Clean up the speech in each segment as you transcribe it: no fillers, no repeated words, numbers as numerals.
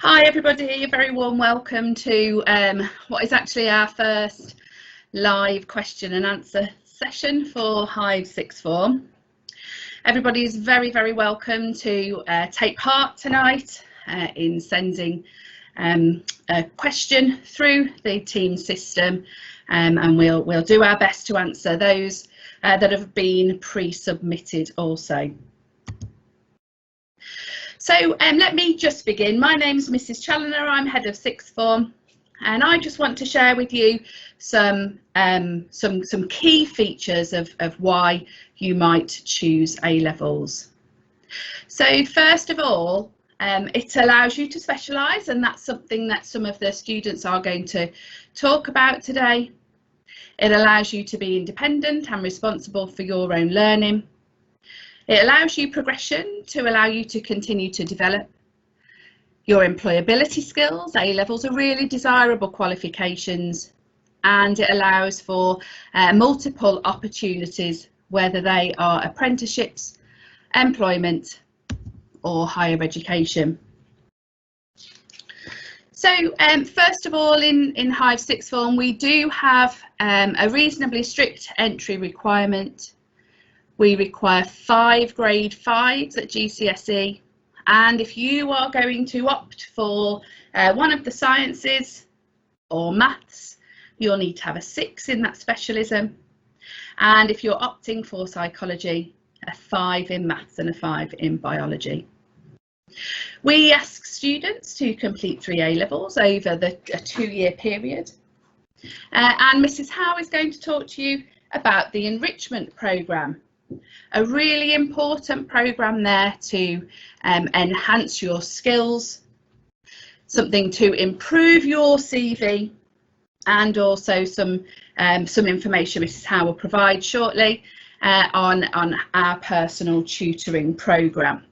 Hi everybody, a very warm welcome to what is actually our first live question and answer session for HiVE Sixth Form. Everybody is very welcome to take part tonight in sending a question through the team system, and we'll do our best to answer those that have been pre-submitted also. So let me just begin. My name's Mrs Challinor, I'm head of Sixth Form, and I just want to share with you some key features of why you might choose A-levels. So first of all, it allows you to specialise, and that's something that some of the students are going to talk about today. It allows you to be independent and responsible for your own learning. It allows you progression to allow you to continue to develop your employability skills. A-levels are really desirable qualifications, and it allows for multiple opportunities, whether they are apprenticeships, employment or higher education. So first of all, in HiVE Sixth Form we do have a reasonably strict entry requirement. We require 5 grade 5s at GCSE, and if you are going to opt for one of the sciences or maths, you'll need to have a 6 in that specialism, and if you're opting for psychology, a 5 in maths and a 5 in biology. We ask students to complete 3 A-levels over a 2-year period, and Mrs Howe is going to talk to you about the Enrichment programme. A really important programme there to enhance your skills, something to improve your CV, and also some information Mrs Howe will provide shortly on our personal tutoring programme.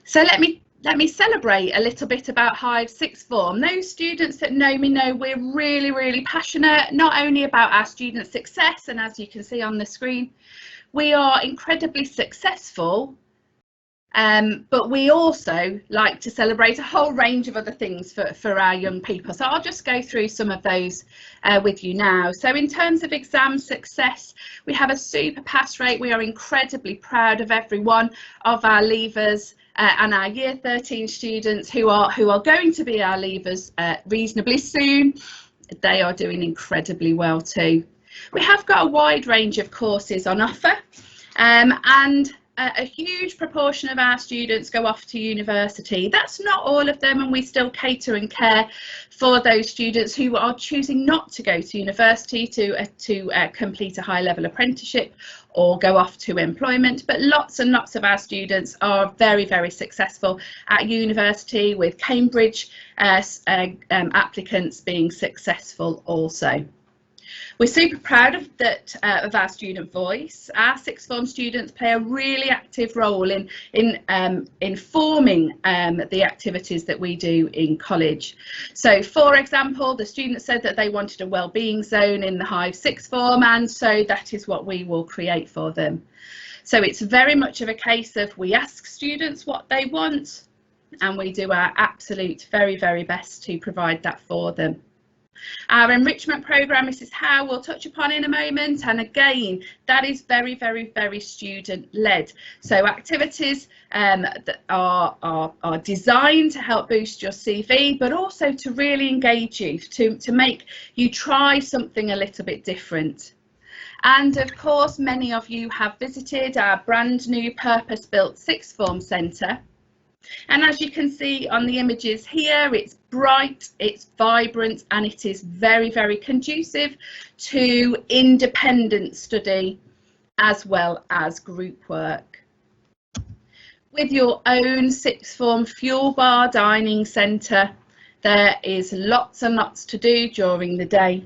So let me celebrate a little bit about HiVE Sixth Form. Those students that know me know we're really passionate, not only about our students' success, and as you can see on the screen, we are incredibly successful, but we also like to celebrate a whole range of other things for our young people. So I'll just go through some of those with you now. So in terms of exam success, we have a super pass rate. We are incredibly proud of every one of our leavers and our year 13 students who are going to be our leavers reasonably soon. They are doing incredibly well too. We have got a wide range of courses on offer, and a huge proportion of our students go off to university. That's not all of them, and we still cater and care for those students who are choosing not to go to university to complete a high level apprenticeship or go off to employment. But lots and lots of our students are very successful at university, with Cambridge applicants being successful also. We're super proud of our student voice. Our Sixth Form students play a really active role in informing the activities that we do in college. So for example, the students said that they wanted a wellbeing zone in the HiVE Sixth Form, and so that is what we will create for them. So it's very much of a case of we ask students what they want, and we do our absolute very best to provide that for them. Our enrichment programme, Mrs Howe will touch upon in a moment, and again that is very student led. So activities that are designed to help boost your CV, but also to really engage you, to make you try something a little bit different. And of course many of you have visited our brand new purpose-built Sixth Form Centre. And as you can see on the images here, it's bright, it's vibrant, and it is very conducive to independent study as well as group work. With your own Sixth Form fuel bar dining centre, there is lots and lots to do during the day,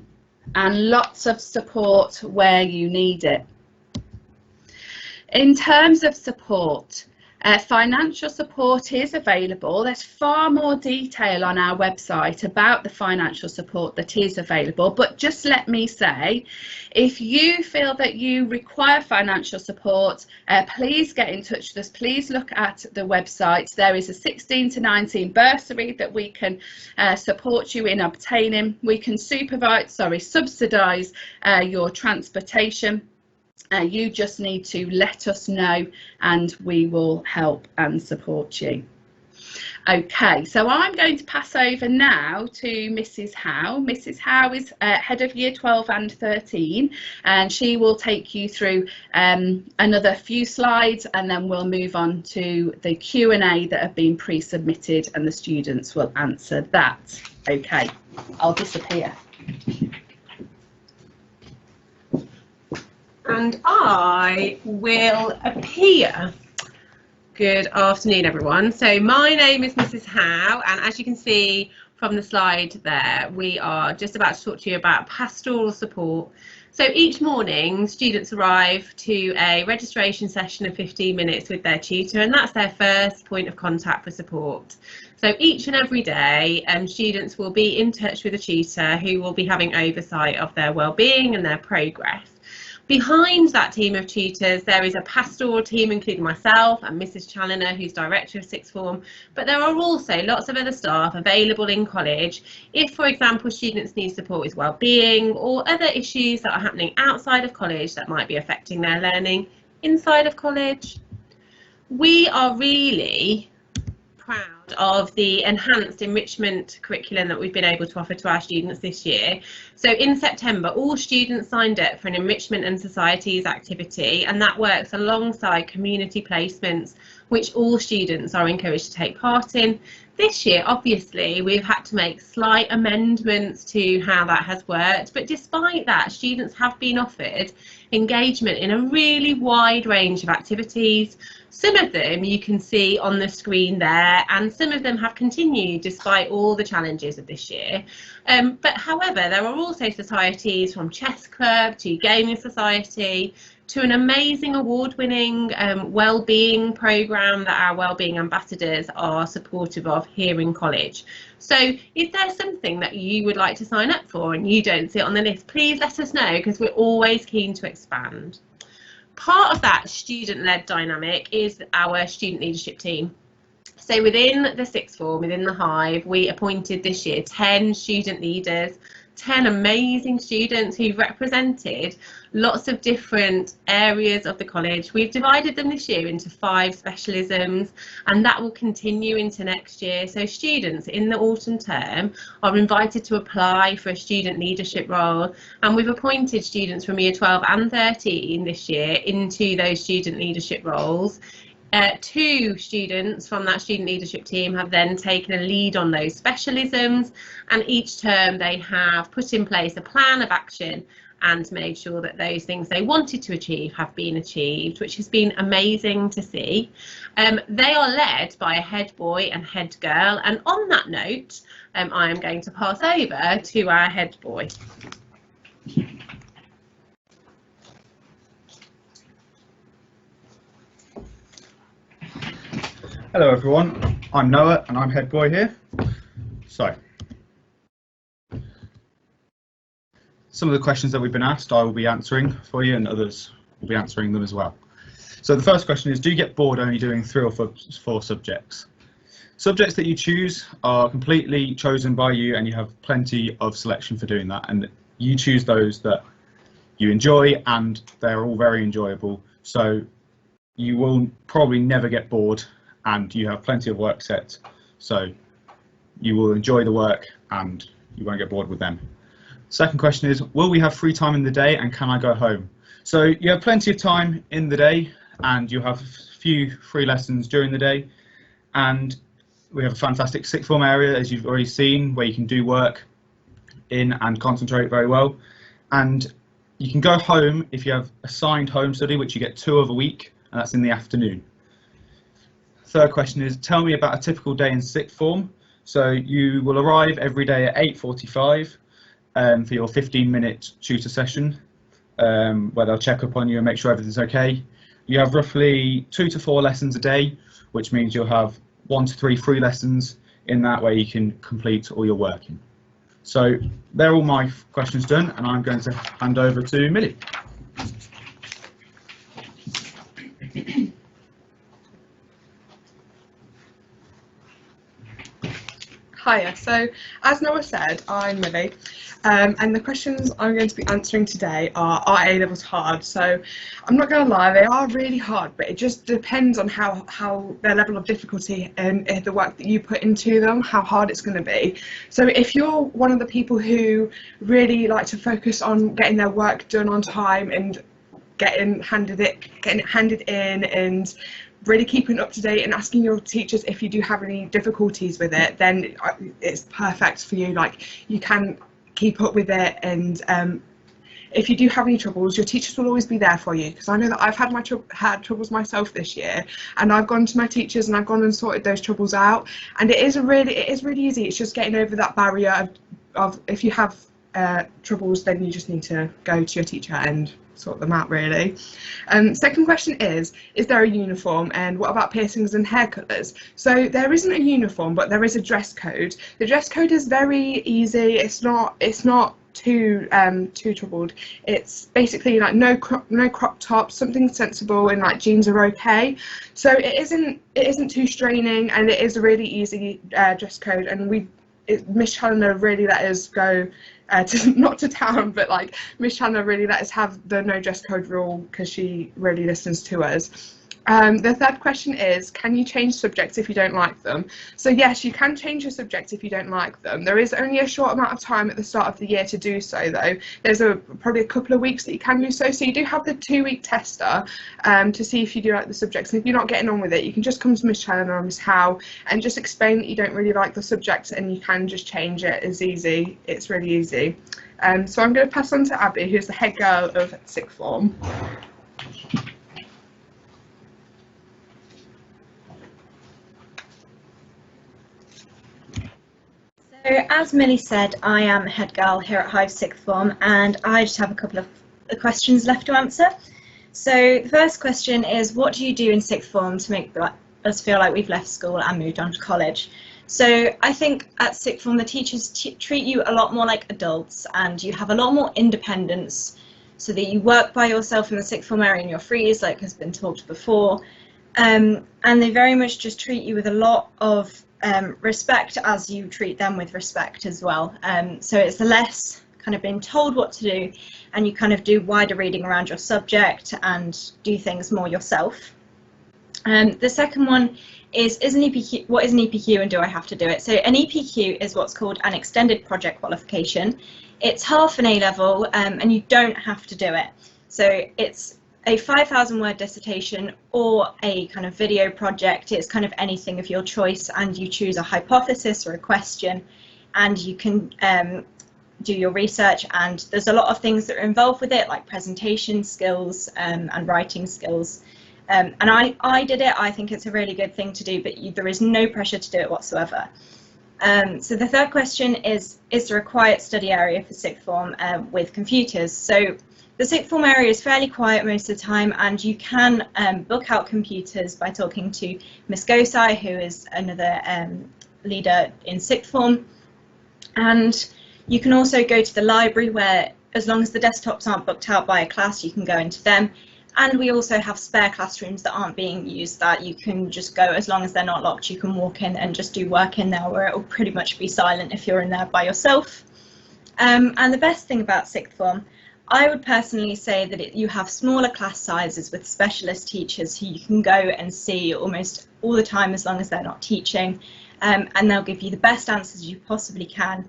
and lots of support where you need it. In terms of support, Financial support is available. There's far more detail on our website about the financial support that is available, but just let me say, if you feel that you require financial support, please get in touch with us. Please look at the website. There is a 16 to 19 bursary that we can support you in obtaining. We can subsidise your transportation. You just need to let us know and we will help and support you. Okay, so I'm going to pass over now to Mrs Howe. Mrs Howe is head of year 12 and 13, and she will take you through another few slides, and then we'll move on to the Q&A that have been pre-submitted and the students will answer that. Okay, I'll disappear. And I will appear. Good afternoon, everyone. So my name is Mrs Howe, and as you can see from the slide there, we are just about to talk to you about pastoral support. So each morning, students arrive to a registration session of 15 minutes with their tutor, and that's their first point of contact for support. So each and every day, students will be in touch with a tutor who will be having oversight of their well-being and their progress. Behind that team of tutors, there is a pastoral team, including myself and Mrs Challinor, who's Director of Sixth Form, but there are also lots of other staff available in college if, for example, students need support with well-being or other issues that are happening outside of college that might be affecting their learning inside of college. We are really proud of the enhanced enrichment curriculum that we've been able to offer to our students this year. So in September, all students signed up for an enrichment and societies activity, and that works alongside community placements, which all students are encouraged to take part in. This year, obviously, we've had to make slight amendments to how that has worked, but despite that, students have been offered engagement in a really wide range of activities. Some of them you can see on the screen there, and some of them have continued despite all the challenges of this year. But however, there are also societies from chess club to gaming society to an amazing award-winning well-being programme that our wellbeing ambassadors are supportive of here in college. So if there's something that you would like to sign up for and you don't see it on the list, please let us know, because we're always keen to expand. Part of that student-led dynamic is our student leadership team. So within the Sixth Form, within the HiVE, we appointed this year 10 student leaders, 10 amazing students who represented lots of different areas of the college. We've divided them this year into 5 specialisms, and that will continue into next year. So students in the autumn term are invited to apply for a student leadership role, and we've appointed students from year 12 and 13 this year into those student leadership roles. 2 students from that student leadership team have then taken a lead on those specialisms, and each term they have put in place a plan of action and made sure that those things they wanted to achieve have been achieved, which has been amazing to see. They are led by a head boy and head girl, and on that note, I am going to pass over to our head boy. Hello everyone, I'm Noah and I'm head boy here. So, some of the questions that we've been asked I will be answering for you, and others will be answering them as well. So the first question is, do you get bored only doing 3 or 4 subjects? Subjects that you choose are completely chosen by you, and you have plenty of selection for doing that, and you choose those that you enjoy, and they're all very enjoyable, so you will probably never get bored, and you have plenty of work set, so you will enjoy the work and you won't get bored with them. Second question is, will we have free time in the day and can I go home? So you have plenty of time in the day, and you have a few free lessons during the day, and we have a fantastic sixth form area, as you've already seen, where you can do work in and concentrate very well. And you can go home if you have assigned home study, which you get 2 of a week, and that's in the afternoon. Third question is, tell me about a typical day in sixth form. So you will arrive every day at 8:45 for your 15-minute tutor session, where they'll check up on you and make sure everything's okay. you have roughly 2 to 4 lessons a day, which means you'll have 1 to 3 free lessons in that way you can complete all your work in. So they're all my questions done, and I'm going to hand over to Millie. Hiya, so as Noah said, I'm Millie, and the questions I'm going to be answering today are A-levels hard? So I'm not going to lie, they are really hard, but it just depends on how their level of difficulty and the work that you put into them, how hard it's going to be. So if you're one of the people who really like to focus on getting their work done on time and getting it handed in and really keeping up to date and asking your teachers if you do have any difficulties with it, then it's perfect for you. Like, you can keep up with it, and if you do have any troubles, your teachers will always be there for you, because I know that I've had troubles myself this year, and I've gone to my teachers and I've gone and sorted those troubles out, and it is really easy. It's just getting over that barrier of if you have troubles, then you just need to go to your teacher and sort them out, really. Second question is there a uniform, and what about piercings and hair colours? So there isn't a uniform, but there is a dress code. The dress code is very easy. It's not too troubled. It's basically like no crop tops, something sensible, and like jeans are okay. So it isn't too straining, and it is a really easy dress code, and Miss Challinor really let us go not to town, but like Miss Challinor really let us have the no dress code rule because she really listens to us. The third question is, can you change subjects if you don't like them? So yes, you can change your subjects if you don't like them. There is only a short amount of time at the start of the year to do so, though. There's probably a couple of weeks that you can do so. So you do have the 2-week tester to see if you do like the subjects. And if you're not getting on with it, you can just come to Miss Challinor or Miss Howe and just explain that you don't really like the subject, and you can just change it. It's easy. It's really easy. So I'm going to pass on to Abby, who's the head girl of Sixth Form. So as Millie said, I am head girl here at HiVE Sixth Form, and I just have a couple of questions left to answer. So the first question is, what do you do in Sixth Form to make us feel like we've left school and moved on to college? So I think at Sixth Form the teachers treat you a lot more like adults, and you have a lot more independence, so that you work by yourself in the Sixth Form area and you're free, like has been talked before. And they very much just treat you with a lot of respect, as you treat them with respect as well. So it's less kind of being told what to do, and you kind of do wider reading around your subject and do things more yourself. The second one is an EPQ. What is an EPQ, and do I have to do it? So an EPQ is what's called an extended project qualification. It's half an A-level, and you don't have to do it. So it's a 5,000 word dissertation or a kind of video project. It's kind of anything of your choice, and you choose a hypothesis or a question, and you can do your research, and there's a lot of things that are involved with it, like presentation skills and writing skills. And I did it. I think it's a really good thing to do, but there is no pressure to do it whatsoever. So the third question is there a quiet study area for Sixth Form with computers? So the Sixth Form area is fairly quiet most of the time, and you can book out computers by talking to Miss Gosai, who is another leader in Sixth Form. And you can also go to the library, where as long as the desktops aren't booked out by a class, you can go into them. And we also have spare classrooms that aren't being used that you can just go, as long as they're not locked, you can walk in and just do work in there, where it will pretty much be silent if you're in there by yourself. And the best thing about Sixth Form, I would personally say that you have smaller class sizes with specialist teachers who you can go and see almost all the time, as long as they're not teaching, and they'll give you the best answers you possibly can.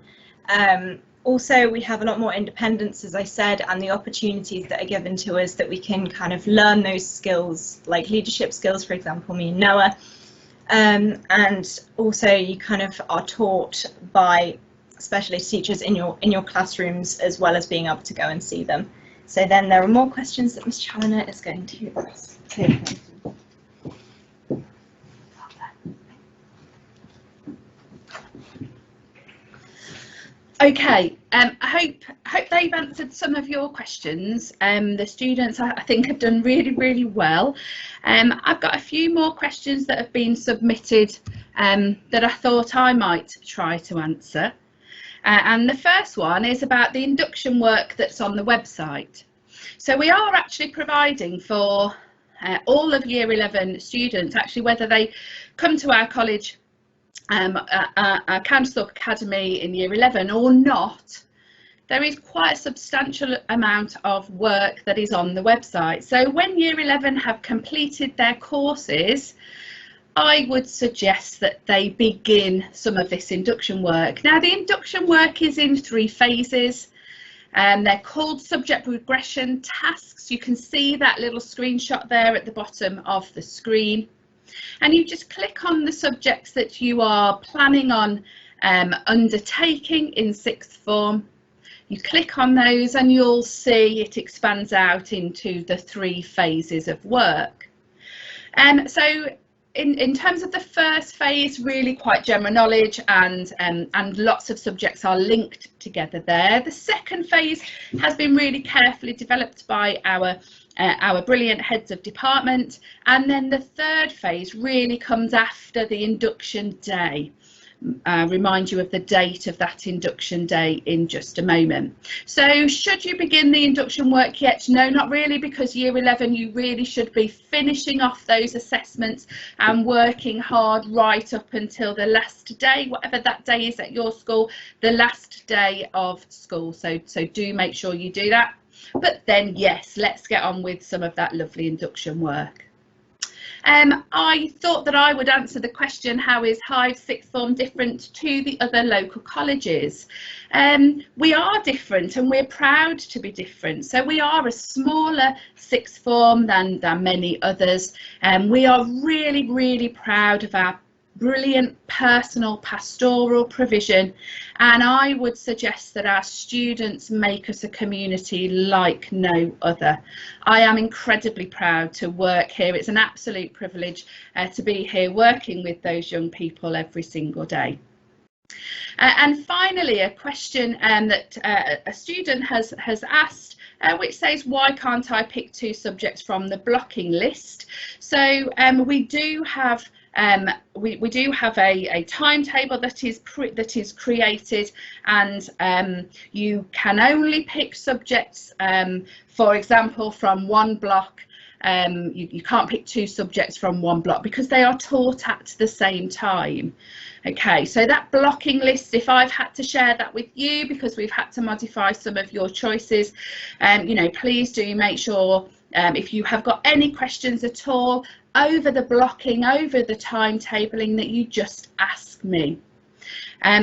Also, we have a lot more independence, as I said, and the opportunities that are given to us that we can kind of learn those skills, like leadership skills, for example, me and Noah. And also you kind of are taught by specialist teachers in your classrooms, as well as being able to go and see them. So then there are more questions that Miss Challinor is going to take. Okay, I hope they've answered some of your questions. The students, I think, have done really well. I've got a few more questions that have been submitted that I thought I might try to answer. And the first one is about the induction work that's on the website. So we are actually providing for all of Year 11 students, actually, whether they come to our college, our Counterthorpe Academy in Year 11 or not, there is quite a substantial amount of work that is on the website. So when Year 11 have completed their courses, I would suggest that they begin some of this induction work. Now, the induction work is in 3 phases. They're called subject progression tasks. You can see that little screenshot there at the bottom of the screen. And you just click on the subjects that you are planning on undertaking in 6th form. You click on those and you'll see it expands out into the 3 phases of work. So in terms of the first phase, really quite general knowledge, and lots of subjects are linked together there. The second phase has been really carefully developed by our brilliant heads of department, and then the third phase really comes after the induction day. Remind you of the date of that induction day in just a moment. So should you begin the induction work yet? No, not really, because Year 11 you really should be finishing off those assessments and working hard right up until the last day, whatever that day is at your school, the last day of school. So do make sure you do that. But then yes, let's get on with some of that lovely induction work. I thought that I would answer the question, how is HiVE Sixth Form different to the other local colleges? We are different, and we're proud to be different. So we are a smaller Sixth Form than many others, and we are really proud of our brilliant personal pastoral provision, and I would suggest that our students make us a community like no other. I am incredibly proud to work here. It's an absolute privilege to be here working with those young people every single day. And finally, a question that a student has asked, which says, why can't I pick 2 subjects from the blocking list? So we do have a timetable that is created, and you can only pick subjects, for example, from one block. You can't pick 2 subjects from one block because they are taught at the same time. Okay, so that blocking list, if I've had to share that with you because we've had to modify some of your choices, you know, please do make sure, if you have got any questions at all over the blocking, over the timetabling, that you just ask me.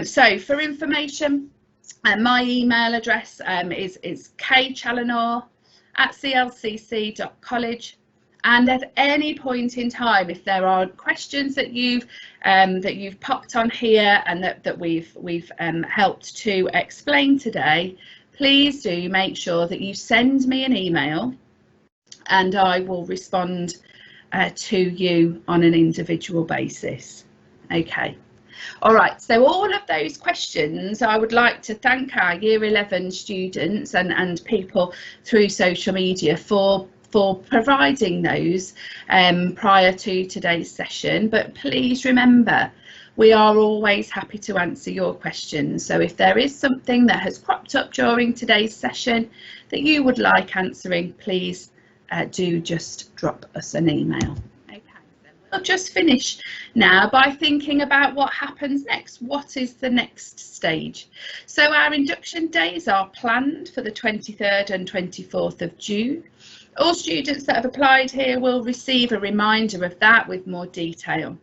So for information, my email address is kchallinor@clcc.college, and at any point in time, if there are questions that you've popped on here and that we've helped to explain today, please do make sure that you send me an email, and I will respond to you on an individual basis. Okay. All right, so all of those questions, I would like to thank our Year 11 students and people through social media for providing those prior to today's session. But please remember, we are always happy to answer your questions. So if there is something that has cropped up during today's session that you would like answering, please do just drop us an email. Okay, so we'll just finish now by thinking about what happens next. What is the next stage? So our induction days are planned for the 23rd and 24th of June. All students that have applied here will receive a reminder of that with more detail.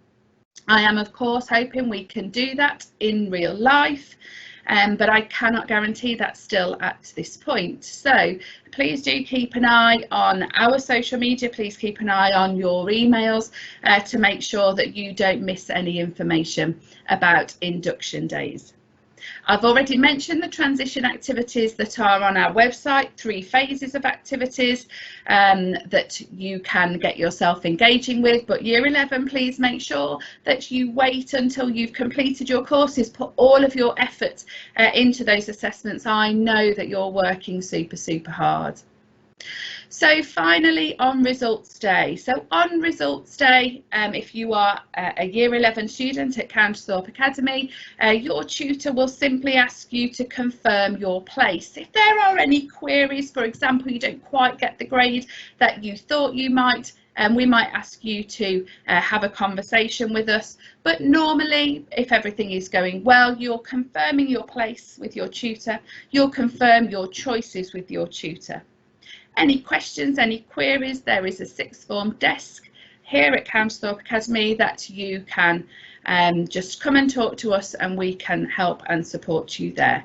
I am of course hoping we can do that in real life, but I cannot guarantee that still at this point. So please do keep an eye on our social media, please keep an eye on your emails to make sure that you don't miss any information about induction days. I've already mentioned the transition activities that are on our website, 3 phases of activities that you can get yourself engaging with, but Year 11, please make sure that you wait until you've completed your courses, put all of your effort into those assessments. I know that you're working super hard. So finally, on results day. So on results day, if you are a Year 11 student at Countersthorpe Academy, your tutor will simply ask you to confirm your place. If there are any queries, for example, you don't quite get the grade that you thought you might, we might ask you to have a conversation with us. But normally, if everything is going well, you're confirming your place with your tutor. You'll confirm your choices with your tutor. Any questions, any queries, there is a sixth form desk here at Countersthorpe Academy that you can just come and talk to us, and we can help and support you there.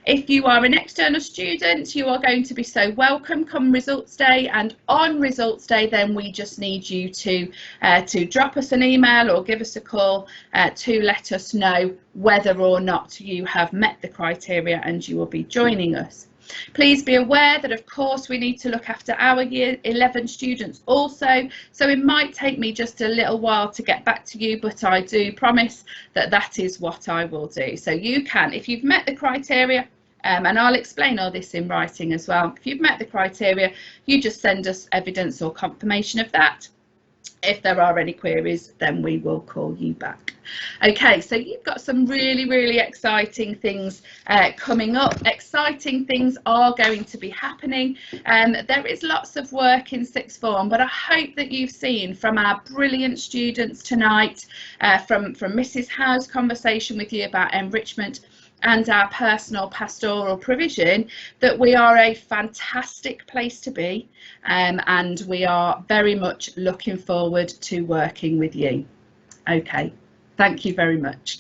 If you are an external student, you are going to be so welcome come results day, and on results day then we just need you to drop us an email or give us a call to let us know whether or not you have met the criteria and you will be joining us. Please be aware that of course we need to look after our Year 11 students also, so it might take me just a little while to get back to you, but I do promise that that is what I will do. So you can, if you've met the criteria, and I'll explain all this in writing as well, if you've met the criteria, you just send us evidence or confirmation of that. If there are any queries, then we will call you back. Okay, so you've got some really exciting things coming up. Exciting things are going to be happening. There is lots of work in sixth form, but I hope that you've seen from our brilliant students tonight, from Mrs Howe's conversation with you about enrichment and our personal pastoral provision, that we are a fantastic place to be, and we are very much looking forward to working with you. Okay, thank you very much.